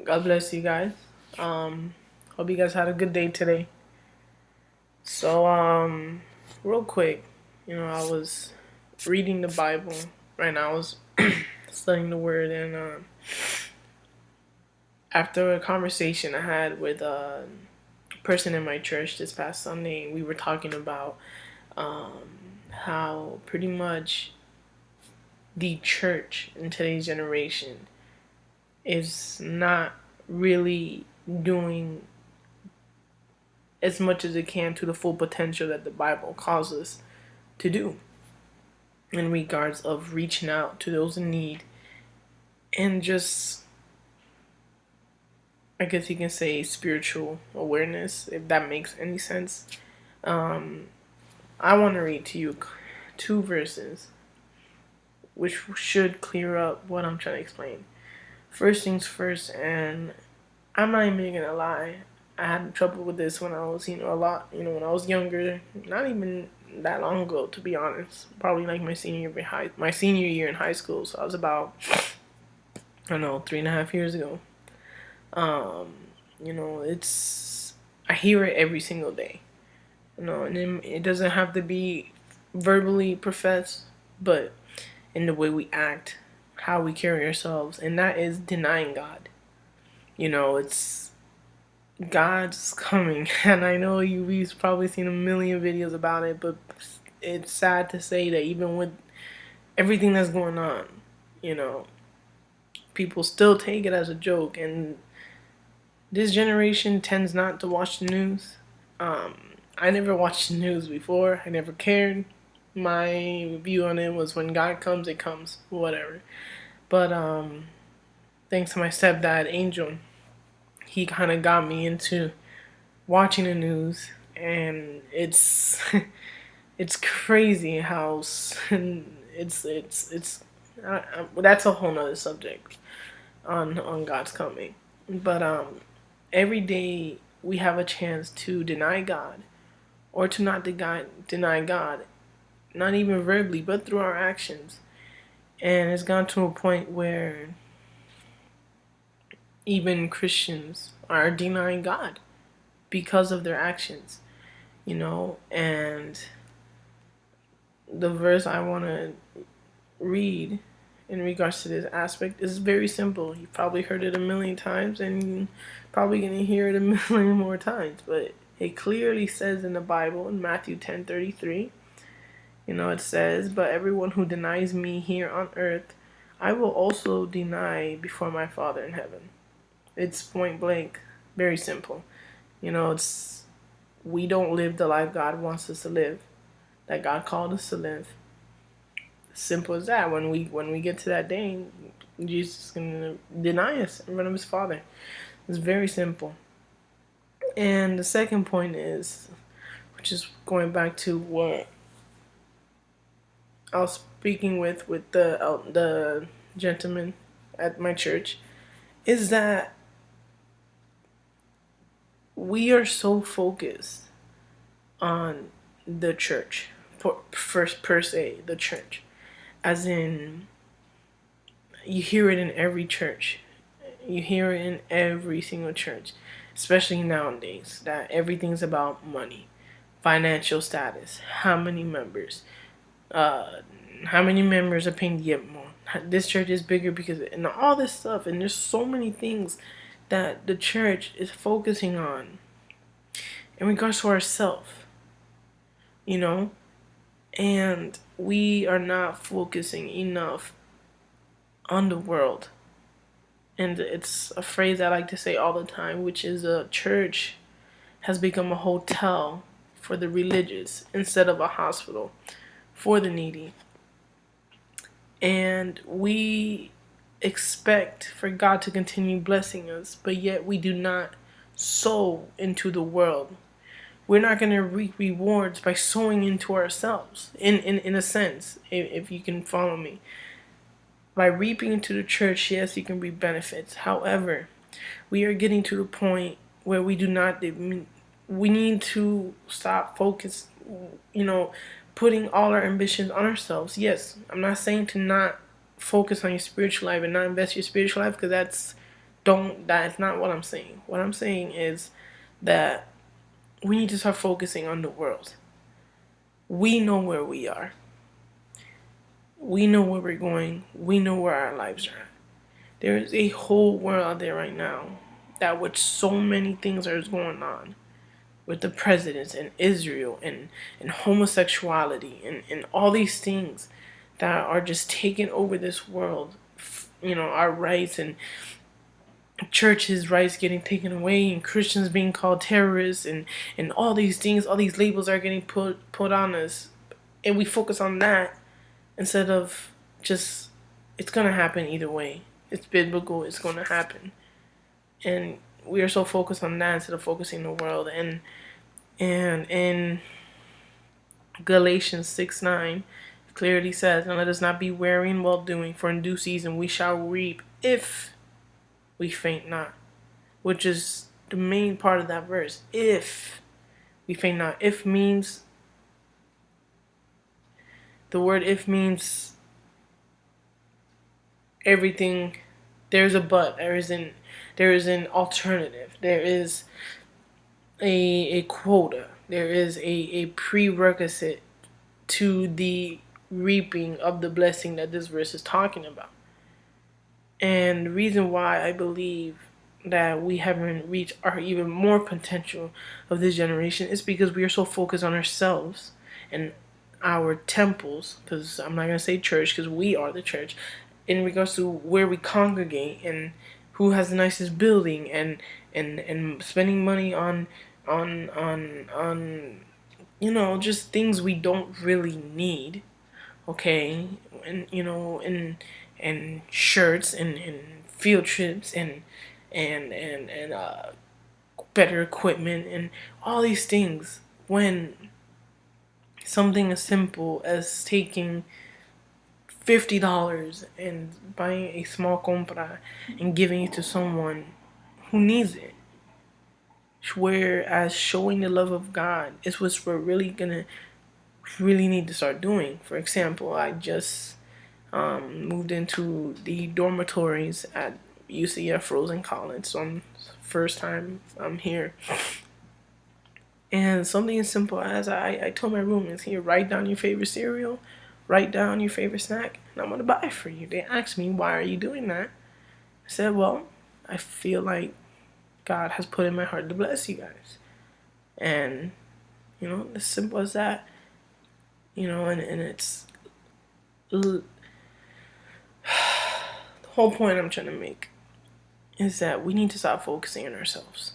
God bless you guys. Hope you guys had a good day today. So, real quick, I was reading the Bible. Right now, I was studying the Word, and after a conversation I had with a person in my church this past Sunday, we were talking about how pretty much the church in today's generation is not really doing as much as it can to the full potential that the Bible calls us to do in regards of reaching out to those in need and just, I guess you can say, spiritual awareness, if that makes any sense. Um, I want to read to you two verses which should clear up what I'm trying to explain. First things first, and I'm not even gonna lie. I had trouble with this when I was, a lot, when I was younger. Not even that long ago, to be honest. Probably like my senior year in high school. So I was about, I don't know, 3.5 years ago. Um, it's I hear it every single day. And it doesn't have to be verbally professed, but in the way we act, how we carry ourselves, and that is denying God. It's God's coming, and I know you've probably seen a million videos about it, but it's sad to say that even with everything that's going on, you know, people still take it as a joke, and this generation tends not to watch the news. I never watched the news before. I never cared. My view on it was when God comes, it comes, whatever. But thanks to my stepdad, Angel, he kind of got me into watching the news, and it's it's crazy how that's a whole nother subject on God's coming. But every day we have a chance to deny God or to not deny God, not even verbally, but through our actions. And it's gone to a point where even Christians are denying God because of their actions, and the verse I want to read in regards to this aspect is very simple. You've probably heard it a million times, and you're probably going to hear it a million more times, but it clearly says in the Bible in Matthew 10:33, it says, "But everyone who denies me here on earth, I will also deny before my Father in heaven." It's point blank, very simple. It's we don't live the life God wants us to live, that God called us to live. Simple as that. When we get to that day, Jesus is gonna deny us in front of his Father. It's very simple. And the second point is, which is going back to what I was speaking with the gentleman at my church, is that we are so focused on the church, first per se, the church, as in you hear it in every church, you hear it in every single church, especially nowadays, that everything's about money, financial status, how many members are paying to get more. This church is bigger because, and all this stuff, and there's so many things that the church is focusing on in regards to ourselves, you know, and we are not focusing enough on the world. And it's a phrase I like to say all the time, which is a church has become a hotel for the religious instead of a hospital for the needy. And we expect for God to continue blessing us, but yet we do not sow into the world. We're not going to reap rewards by sowing into ourselves, in a sense, if you can follow me. By reaping into the church, yes, you can reap benefits. However, we are getting to the point where we need to stop focus, putting all our ambitions on ourselves. Yes, I'm not saying to not focus on your spiritual life and not invest your spiritual life, because That's not what I'm saying. What I'm saying is that we need to start focusing on the world. We know where we are. We know where we're going. We know where our lives are at. There is a whole world out there right now that with so many things are going on with the presidents and Israel and homosexuality and all these things that are just taking over this world. Our rights and churches' rights getting taken away and Christians being called terrorists and all these things, all these labels are getting put on us. And we focus on that instead of just, it's going to happen either way. It's biblical, it's going to happen. And we are so focused on that instead of focusing on the world. And in Galatians 6:9, clearly says, and let us not be weary in well doing, for in due season we shall reap if we faint not. Which is the main part of that verse. If we faint not. If means, the word if means everything. There's a but. There is an alternative. There is a quota. There is a prerequisite to the reaping of the blessing that this verse is talking about. And the reason why I believe that we haven't reached our even more potential of this generation is because we are so focused on ourselves and our temples, because I'm not going to say church because we are the church, in regards to where we congregate and who has the nicest building and spending money on just things we don't really need, okay, and shirts and field trips and better equipment and all these things, when something as simple as taking $50 and buying a small compra and giving it to someone who needs it. Whereas showing the love of God is what we're really need to start doing. For example, I just moved into the dormitories at UCF Rosen College, so first time I'm here. And something as simple as I told my roommates, here, write down your favorite cereal, write down your favorite snack, and I'm going to buy it for you. They asked me, why are you doing that? I said, well, I feel like God has put in my heart to bless you guys. And, as simple as that, and it's, the whole point I'm trying to make is that we need to stop focusing on ourselves.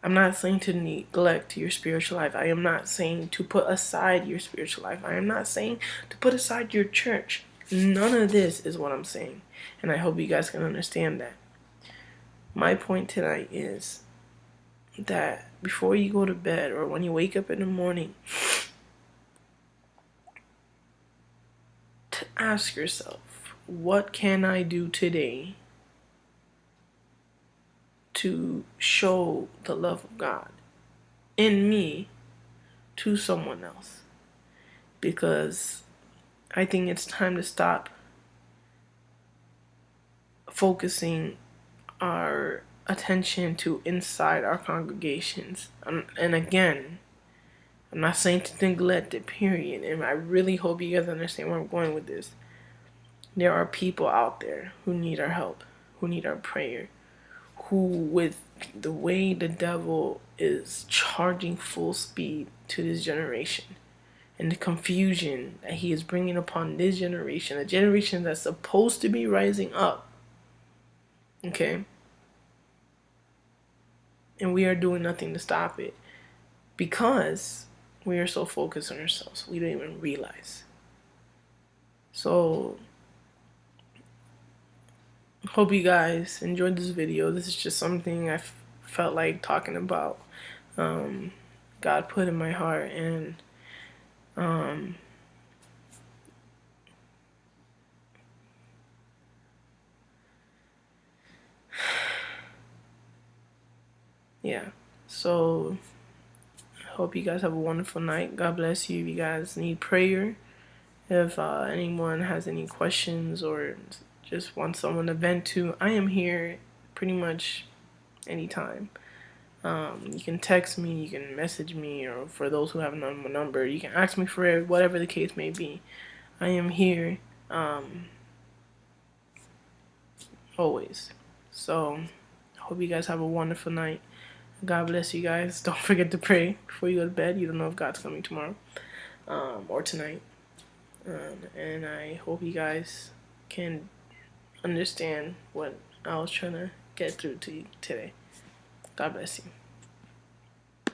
I'm not saying to neglect your spiritual life. I am not saying to put aside your spiritual life. I am not saying to put aside your church. None of this is what I'm saying. And I hope you guys can understand that. My point tonight is that before you go to bed or when you wake up in the morning, to ask yourself, what can I do today to show the love of God in me to someone else? Because I think it's time to stop focusing our attention to inside our congregations. And again, I'm not saying to neglect it, period. And I really hope you guys understand where I'm going with this. There are people out there who need our help, who need our prayer, who, with the way the devil is charging full speed to this generation and the confusion that he is bringing upon this generation, a generation that's supposed to be rising up, okay? And we are doing nothing to stop it because we are so focused on ourselves. We don't even realize. So, hope you guys enjoyed this video. This is just something I felt like talking about. God put in my heart, and yeah. So, hope you guys have a wonderful night. God bless you. If you guys need prayer, if anyone has any questions or just want someone to vent to, I am here pretty much anytime. You can text me, you can message me, or for those who have my number, you can ask me for it, whatever the case may be. I am here always. So, I hope you guys have a wonderful night. God bless you guys. Don't forget to pray before you go to bed. You don't know if God's coming tomorrow or tonight. And I hope you guys can understand what I was trying to get through to you today. God bless you.